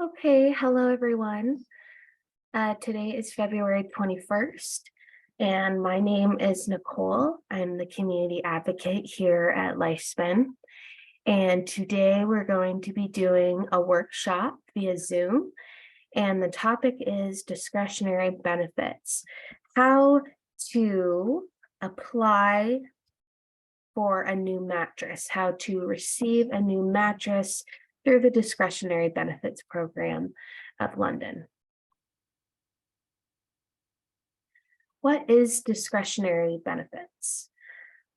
Okay, hello everyone. Today is February 21st, and my name is Nicole. I'm the community advocate here at Lifespan. And today we're going to be doing a workshop via Zoom, and the topic is discretionary benefits. How to apply for a new mattress, how to receive a new mattress through the Discretionary Benefits program of London. What is discretionary benefits?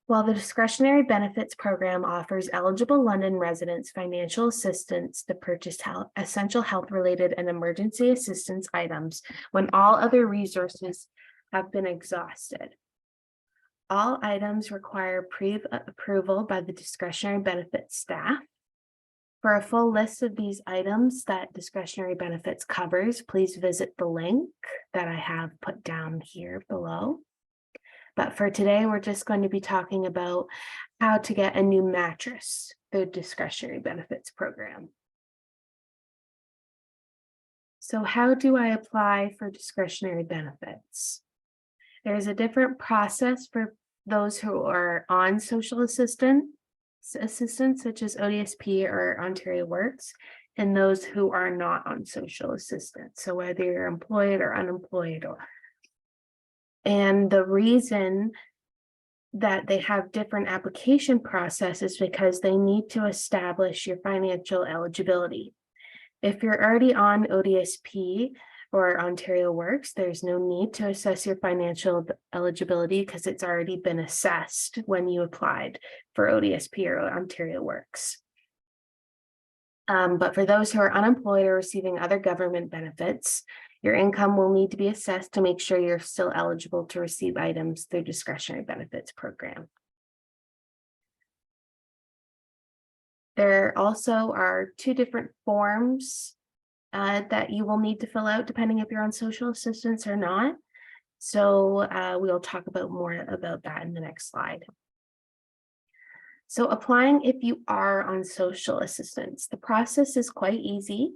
Well, the Discretionary Benefits program offers eligible London residents financial assistance to purchase essential health-related and emergency assistance items when all other resources have been exhausted. All items require pre-approval by the Discretionary Benefits staff. For a full list of these items that Discretionary Benefits covers, please visit the link that I have put down here below. But for today, we're just going to be talking about how to get a new mattress through the Discretionary Benefits program. So how do I apply for discretionary benefits? There's a different process for those who are on social assistance such as ODSP or Ontario Works, and those who are not on social assistance. So whether you're employed or unemployed, and the reason that they have different application processes because they need to establish your financial eligibility. If you're already on ODSP or Ontario Works, there's no need to assess your financial eligibility because it's already been assessed when you applied for ODSP or Ontario Works. But for those who are unemployed or receiving other government benefits, your income will need to be assessed to make sure you're still eligible to receive items through Discretionary Benefits program. There also are two different forms that you will need to fill out depending if you're on social assistance or not. So we'll talk about more about that in the next slide. So applying if you are on social assistance, the process is quite easy.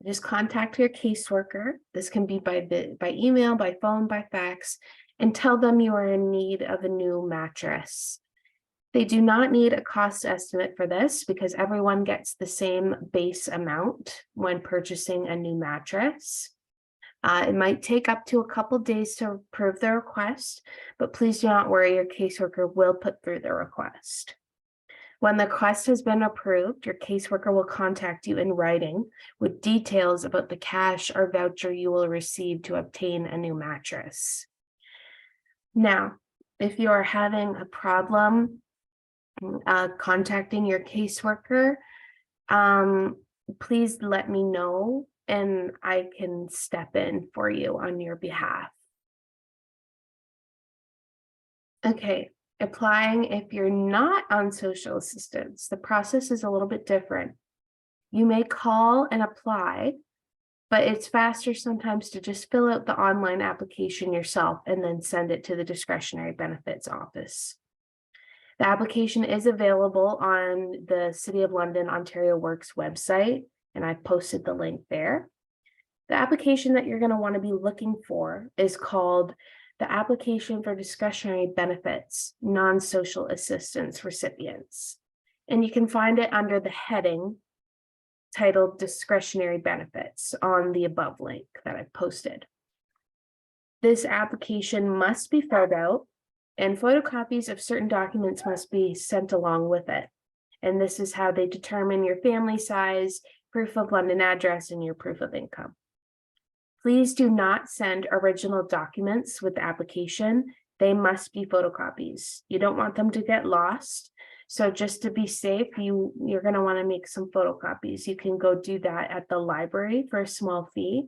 You just contact your caseworker. This can be by email, by phone, by fax, and tell them you are in need of a new mattress. They do not need a cost estimate for this because everyone gets the same base amount when purchasing a new mattress. It might take up to a couple days to approve the request, but please do not worry, your caseworker will put through the request. When the request has been approved, your caseworker will contact you in writing with details about the cash or voucher you will receive to obtain a new mattress. Now, if you are having a problem contacting your caseworker, please let me know and I can step in for you on your behalf. Okay, applying if you're not on social assistance, the process is a little bit different. You may call and apply, but it's faster sometimes to just fill out the online application yourself and then send it to the Discretionary Benefits office. The application is available on the City of London, Ontario Works website, and I've posted the link there. The application that you're going to want to be looking for is called the Application for Discretionary Benefits, Non-Social Assistance Recipients. And you can find it under the heading titled Discretionary Benefits on the above link that I've posted. This application must be filled out, and photocopies of certain documents must be sent along with it. And this is how they determine your family size, proof of London address, and your proof of income. Please do not send original documents with the application. They must be photocopies. You don't want them to get lost. So just to be safe, you're going to want to make some photocopies. You can go do that at the library for a small fee,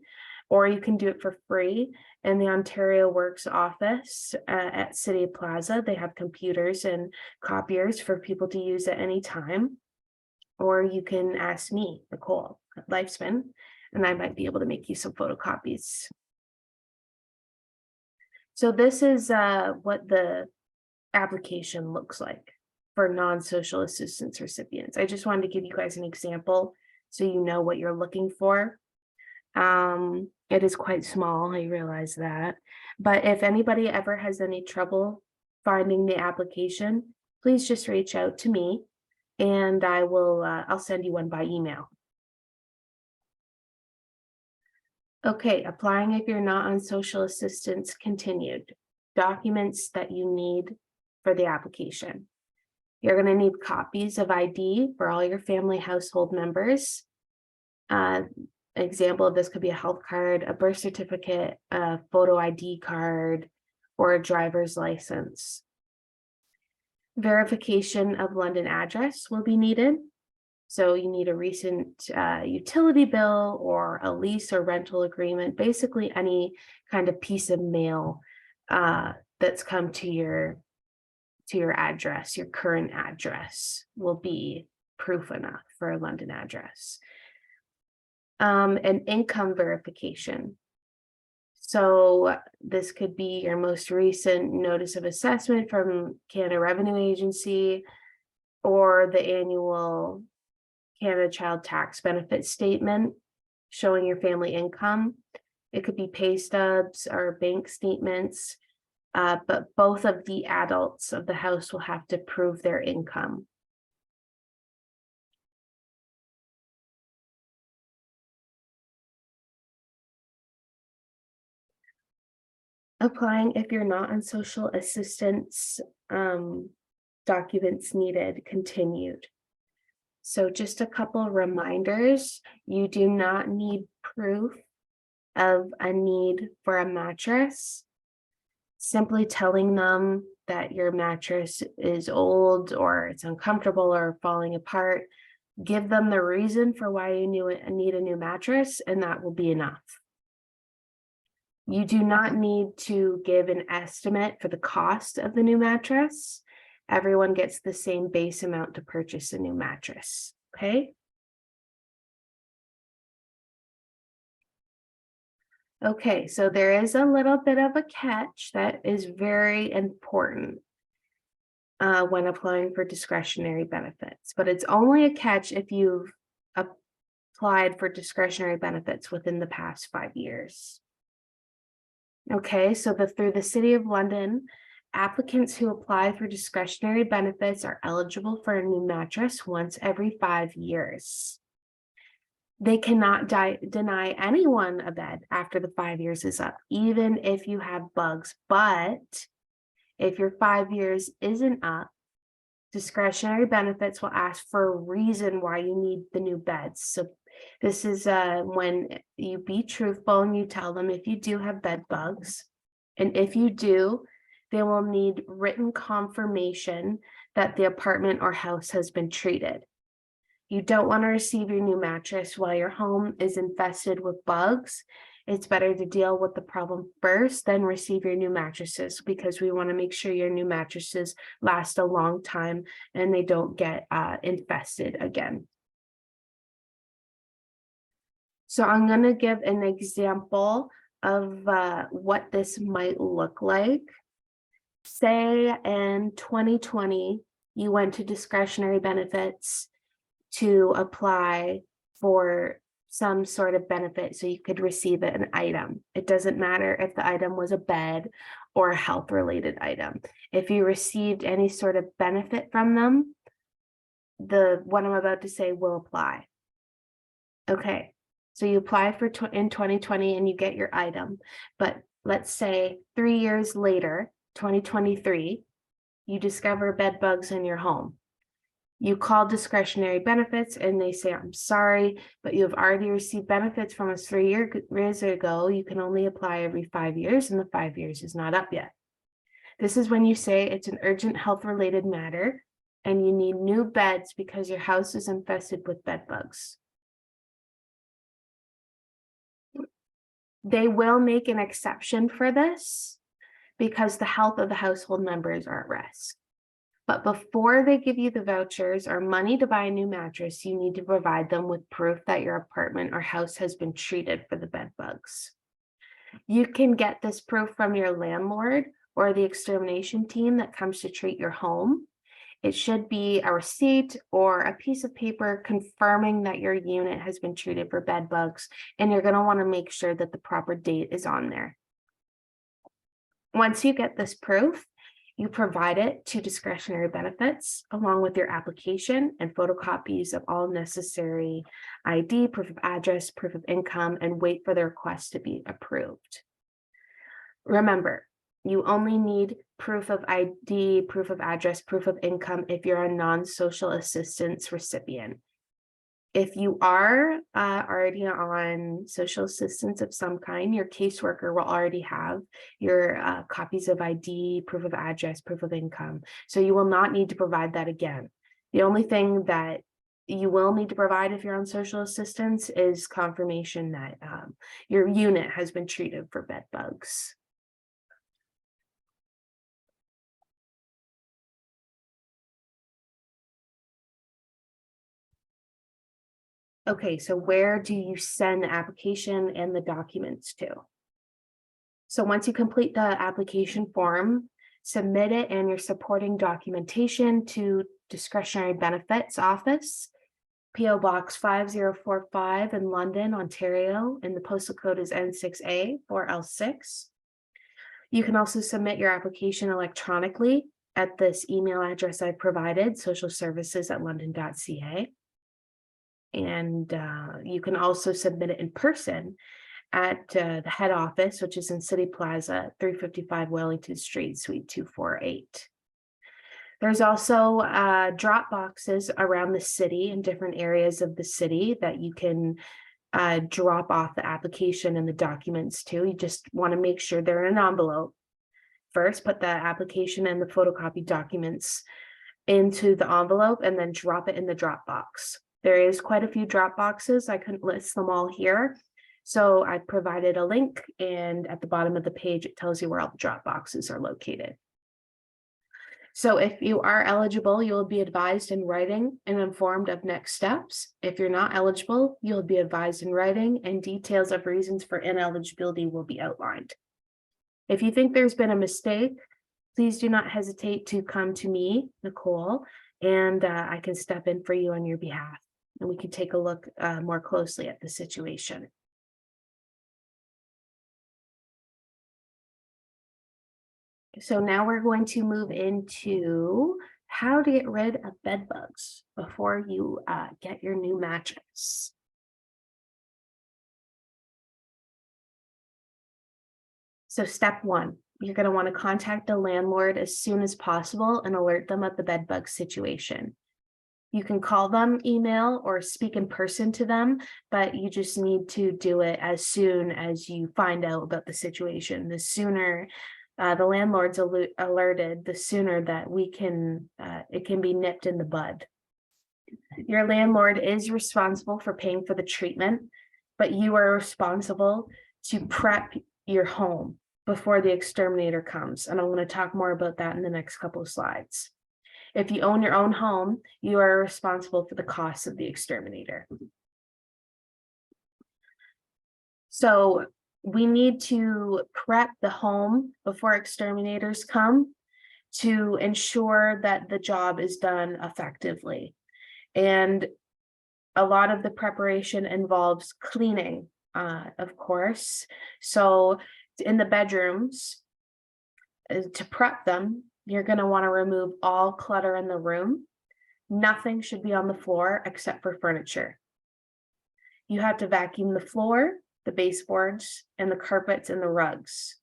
or you can do it for free in the Ontario Works office at City Plaza. They have computers and copiers for people to use at any time. Or you can ask me, Nicole, at Lifespan, and I might be able to make you some photocopies. So this is what the application looks like for non-social assistance recipients. I just wanted to give you guys an example so you know what you're looking for. It is quite small, I realize that. But if anybody ever has any trouble finding the application, please just reach out to me and I'll send you one by email. Okay, applying if you're not on social assistance continued. Documents that you need for the application. You're going to need copies of ID for all your family household members. Example of this could be a health card, a birth certificate, a photo ID card, or a driver's license. Verification of London address will be needed. So you need a recent utility bill or a lease or rental agreement, basically any kind of piece of mail that's come to your address, your current address will be proof enough for a London address. An income verification. So this could be your most recent notice of assessment from Canada Revenue Agency or the annual Canada Child Tax Benefit Statement showing your family income. It could be pay stubs or bank statements, but both of the adults of the house will have to prove their income. Applying if you're not on social assistance, documents needed, continued. So just a couple reminders, you do not need proof of a need for a mattress. Simply telling them that your mattress is old or it's uncomfortable or falling apart, give them the reason for why you need a new mattress, and that will be enough. You do not need to give an estimate for the cost of the new mattress. Everyone gets the same base amount to purchase a new mattress, okay? Okay, so there is a little bit of a catch that is very important when applying for discretionary benefits, but it's only a catch if you've applied for discretionary benefits within the past 5 years. Okay, so through the City of London, applicants who apply for discretionary benefits are eligible for a new mattress once every 5 years. They cannot deny anyone a bed after the 5 years is up, even if you have bugs. But if your 5 years isn't up, discretionary benefits will ask for a reason why you need the new beds. So this is when you be truthful and you tell them if you do have bed bugs, and if you do, they will need written confirmation that the apartment or house has been treated. You don't want to receive your new mattress while your home is infested with bugs. It's better to deal with the problem first, then receive your new mattresses, because we want to make sure your new mattresses last a long time and they don't get infested again. So I'm going to give an example of what this might look like. Say in 2020, you went to discretionary benefits to apply for some sort of benefit so you could receive an item. It doesn't matter if the item was a bed or a health related item. If you received any sort of benefit from them, what I'm about to say will apply. Okay, so you apply for in 2020 and you get your item, but let's say 3 years later, 2023, you discover bed bugs in your home. You call discretionary benefits and they say, I'm sorry, but you have already received benefits from us 3 years ago. You can only apply every 5 years and the 5 years is not up yet. This is when you say it's an urgent health related matter and you need new beds because your house is infested with bed bugs. They will make an exception for this because the health of the household members are at risk. But before they give you the vouchers or money to buy a new mattress, you need to provide them with proof that your apartment or house has been treated for the bed bugs. You can get this proof from your landlord or the extermination team that comes to treat your home. It should be a receipt or a piece of paper confirming that your unit has been treated for bed bugs, and you're going to want to make sure that the proper date is on there. Once you get this proof, you provide it to Discretionary Benefits along with your application and photocopies of all necessary ID, proof of address, proof of income, and wait for the request to be approved. Remember, you only need proof of ID, proof of address, proof of income if you're a non-social assistance recipient. If you are already on social assistance of some kind, your caseworker will already have your copies of ID, proof of address, proof of income. So you will not need to provide that again. The only thing that you will need to provide if you're on social assistance is confirmation that your unit has been treated for bed bugs. Okay, so where do you send the application and the documents to? So once you complete the application form, submit it and your supporting documentation to Discretionary Benefits Office, PO Box 5045 in London, Ontario, and the postal code is N6A 4L6. You can also submit your application electronically at this email address I provided, socialservices@london.ca. And you can also submit it in person at the head office, which is in City Plaza, 355 Wellington Street, Suite 248. There's also drop boxes around the city in different areas of the city that you can drop off the application and the documents to. You just want to make sure they're in an envelope. First, put the application and the photocopy documents into the envelope and then drop it in the drop box. There is quite a few drop boxes. I couldn't list them all here. So I provided a link, and at the bottom of the page, it tells you where all the drop boxes are located. So if you are eligible, you'll be advised in writing and informed of next steps. If you're not eligible, you'll be advised in writing, and details of reasons for ineligibility will be outlined. If you think there's been a mistake, please do not hesitate to come to me, Nicole, and I can step in for you on your behalf, and we can take a look more closely at the situation. So now we're going to move into how to get rid of bed bugs before you get your new mattress. So step one, you're going to want to contact the landlord as soon as possible and alert them of the bed bug situation. You can call them, email, or speak in person to them, but you just need to do it as soon as you find out about the situation. The sooner the landlord's alerted, the sooner that it can be nipped in the bud. Your landlord is responsible for paying for the treatment, but you are responsible to prep your home before the exterminator comes. And I'm going to talk more about that in the next couple of slides. If you own your own home, you are responsible for the costs of the exterminator. So we need to prep the home before exterminators come to ensure that the job is done effectively. And a lot of the preparation involves cleaning, of course. So in the bedrooms, to prep them, you're going to want to remove all clutter in the room. Nothing should be on the floor except for furniture. You have to vacuum the floor, the baseboards, and the carpets and the rugs.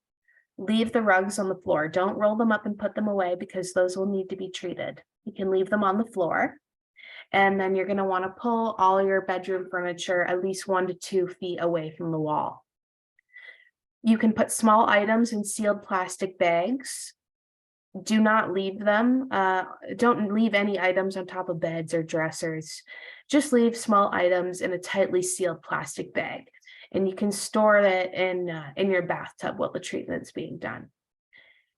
Leave the rugs on the floor. Don't roll them up and put them away because those will need to be treated. You can leave them on the floor. And then you're going to want to pull all your bedroom furniture at least 1 to 2 feet away from the wall. You can put small items in sealed plastic bags. Do not leave them. Don't leave any items on top of beds or dressers. Just leave small items in a tightly sealed plastic bag. And you can store it in your bathtub while the treatment's being done.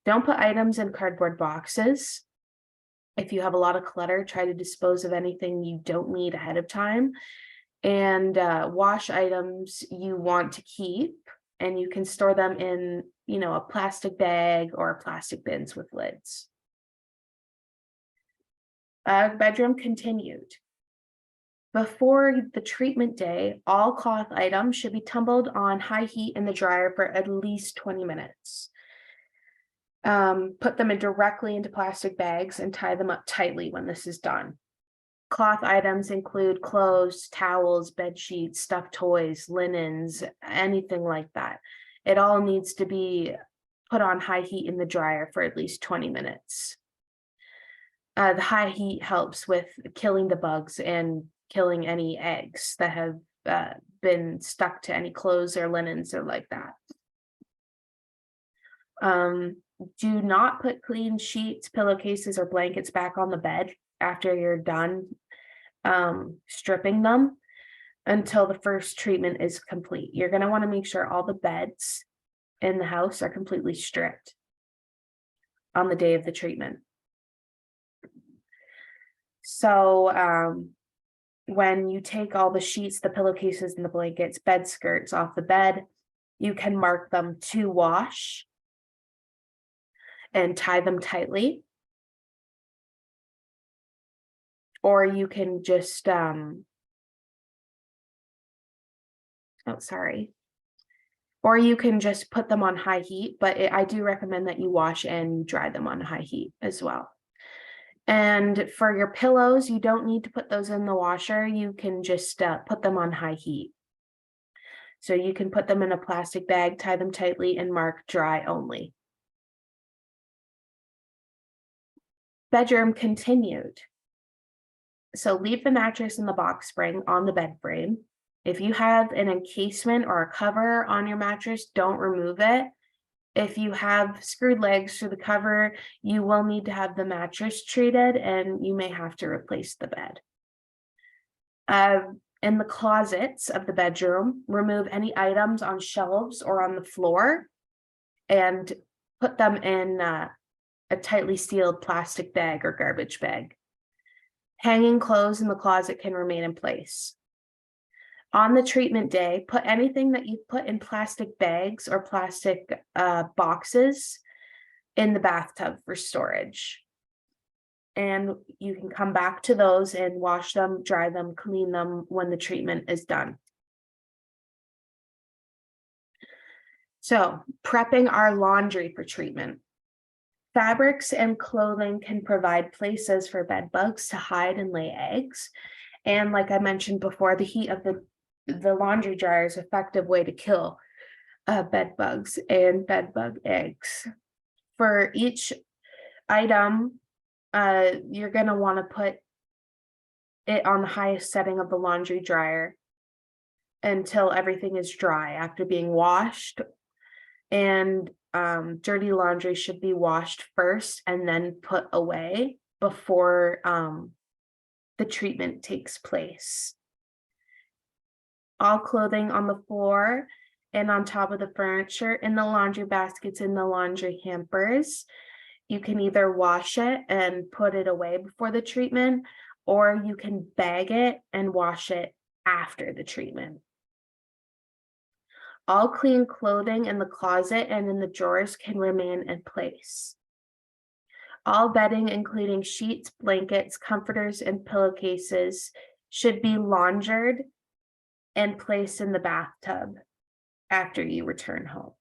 Don't put items in cardboard boxes. If you have a lot of clutter, try to dispose of anything you don't need ahead of time. And wash items you want to keep, and you can store them in, a plastic bag or plastic bins with lids. Bedroom continued. Before the treatment day, all cloth items should be tumbled on high heat in the dryer for at least 20 minutes. Put them directly into plastic bags and tie them up tightly when this is done. Cloth items include clothes, towels, bed sheets, stuffed toys, linens, anything like that. It all needs to be put on high heat in the dryer for at least 20 minutes. The high heat helps with killing the bugs and killing any eggs that have been stuck to any clothes or linens or like that. Do not put clean sheets, pillowcases, or blankets back on the bed after you're done stripping them until the first treatment is complete. You're going to want to make sure all the beds in the house are completely stripped on the day of the treatment. So when you take all the sheets, the pillowcases, and the blankets, bed skirts off the bed, you can mark them to wash and tie them tightly. Or you can just, or you can just put them on high heat, but I do recommend that you wash and dry them on high heat as well. And for your pillows, you don't need to put those in the washer. You can just put them on high heat. So you can put them in a plastic bag, tie them tightly, and mark dry only. Bedroom continued. So leave the mattress and the box spring on the bed frame. If you have an encasement or a cover on your mattress, don't remove it. If you have screwed legs through the cover, you will need to have the mattress treated and you may have to replace the bed. In the closets of the bedroom, remove any items on shelves or on the floor and put them in a tightly sealed plastic bag or garbage bag. Hanging clothes in the closet can remain in place. On the treatment day, put anything that you put in plastic bags or plastic boxes in the bathtub for storage. And you can come back to those and wash them, dry them, clean them when the treatment is done. So, prepping our laundry for treatment. Fabrics and clothing can provide places for bed bugs to hide and lay eggs. And like I mentioned before, the heat of the laundry dryer is an effective way to kill bed bugs and bed bug eggs. For each item, you're going to want to put it on the highest setting of the laundry dryer until everything is dry after being washed. And dirty laundry should be washed first and then put away before the treatment takes place. All clothing on the floor and on top of the furniture, in the laundry baskets, in the laundry hampers. You can either wash it and put it away before the treatment, or you can bag it and wash it after the treatment. All clean clothing in the closet and in the drawers can remain in place. All bedding, including sheets, blankets, comforters, and pillowcases, should be laundered and placed in the bathtub after you return home.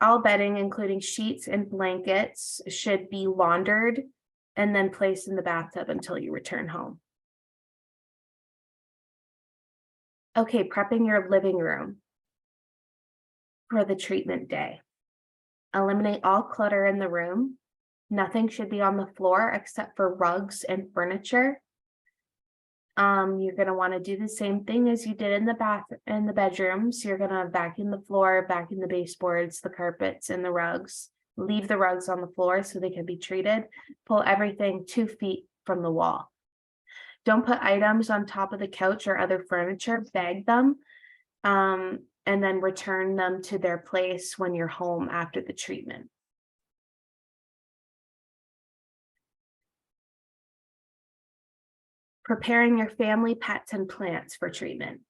All bedding, including sheets and blankets, should be laundered and then placed in the bathtub until you return home. Okay, prepping your living room for the treatment day. Eliminate all clutter in the room. Nothing should be on the floor except for rugs and furniture. You're going to want to do the same thing as you did in the bedrooms. You're going to vacuum the floor, vacuum the baseboards, the carpets, and the rugs. Leave the rugs on the floor so they can be treated. Pull everything 2 feet from the wall. Don't put items on top of the couch or other furniture. Bag them, and then return them to their place when you're home after the treatment. Preparing your family, pets, and plants for treatment.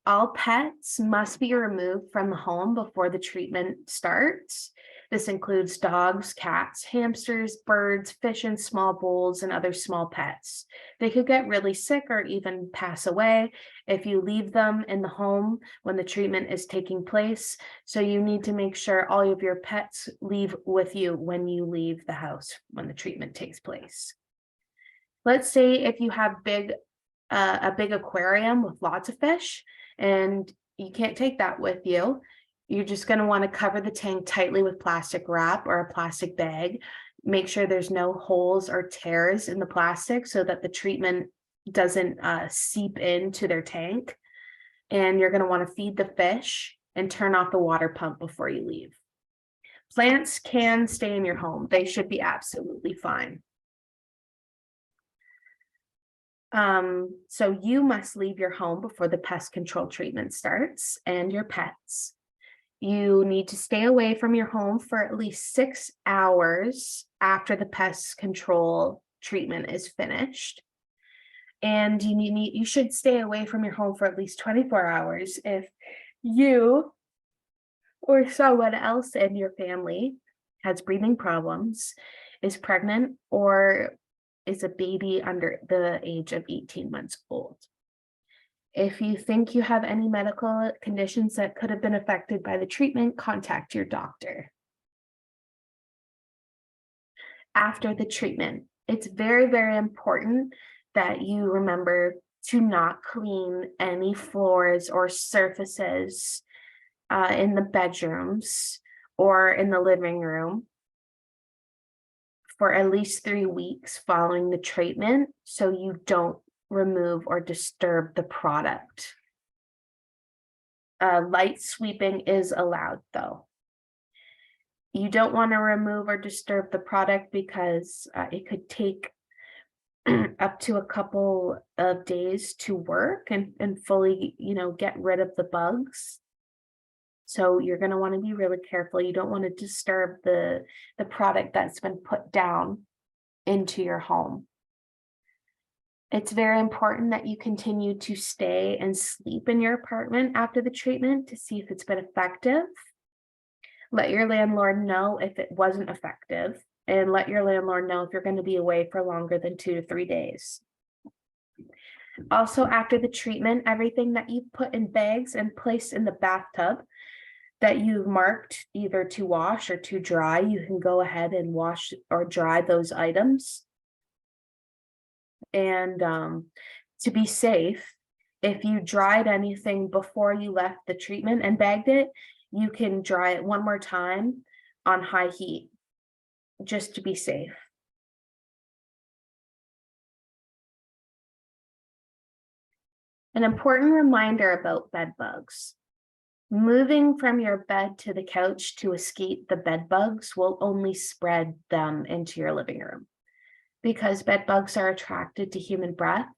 All pets must be removed from the home before the treatment starts. This includes dogs, cats, hamsters, birds, fish in small bowls, and other small pets. They could get really sick or even pass away if you leave them in the home when the treatment is taking place. So you need to make sure all of your pets leave with you when you leave the house when the treatment takes place. Let's say if you have a big aquarium with lots of fish and you can't take that with you, you're just going to want to cover the tank tightly with plastic wrap or a plastic bag. Make sure there's no holes or tears in the plastic so that the treatment doesn't seep into their tank. And you're going to want to feed the fish and turn off the water pump before you leave. Plants can stay in your home. They should be absolutely fine. So you must leave your home before the pest control treatment starts, and your pets. You need to stay away from your home for at least 6 hours after the pest control treatment is finished. And you should stay away from your home for at least 24 hours if you or someone else in your family has breathing problems, is pregnant, or is a baby under the age of 18 months old. If you think you have any medical conditions that could have been affected by the treatment, contact your doctor. After the treatment, it's very, very important that you remember to not clean any floors or surfaces in the bedrooms or in the living room for at least 3 weeks following the treatment, so you don't remove or disturb the product. Light sweeping is allowed, though. You don't want to remove or disturb the product because it could take up to a couple of days to work and fully, get rid of the bugs. So you're going to want to be really careful. You don't want to disturb the product that's been put down into your home. It's very important that you continue to stay and sleep in your apartment after the treatment to see if it's been effective. Let your landlord know if it wasn't effective, and let your landlord know if you're going to be away for longer than 2 to 3 days. Also, after the treatment, everything that you put in bags and placed in the bathtub that you've marked either to wash or to dry, you can go ahead and wash or dry those items. And to be safe, if you dried anything before you left the treatment and bagged it, you can dry it one more time on high heat, just to be safe. An important reminder about bed bugs. Moving from your bed to the couch to escape the bed bugs will only spread them into your living room. Because bed bugs are attracted to human breath,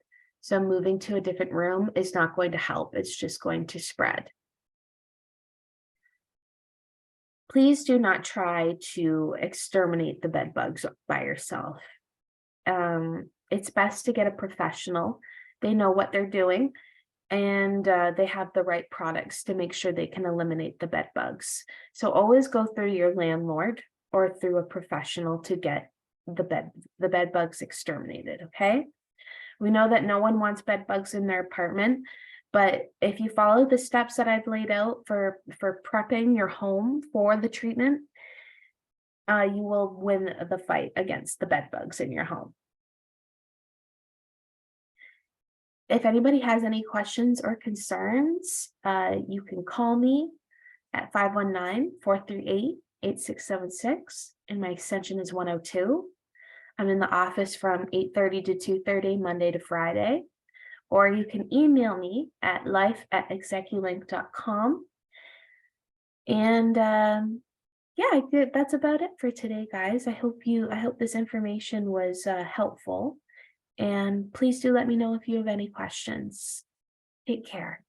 so moving to a different room is not going to help. It's just going to spread. Please do not try to exterminate the bed bugs by yourself. It's best to get a professional. They know what they're doing, and they have the right products to make sure they can eliminate the bed bugs. So always go through your landlord or through a professional to get the bed bugs exterminated. Okay, we know that no one wants bed bugs in their apartment, but if you follow the steps that I've laid out for prepping your home for the treatment, you will win the fight against the bed bugs in your home. If anybody has any questions or concerns, you can call me at 519-438-8676, and my extension is 102. I'm in the office from 8:30 to 2:30, Monday to Friday, or you can email me at life@execulink.com. And yeah, that's about it for today, guys. I hope this information was helpful. And please do let me know if you have any questions. Take care.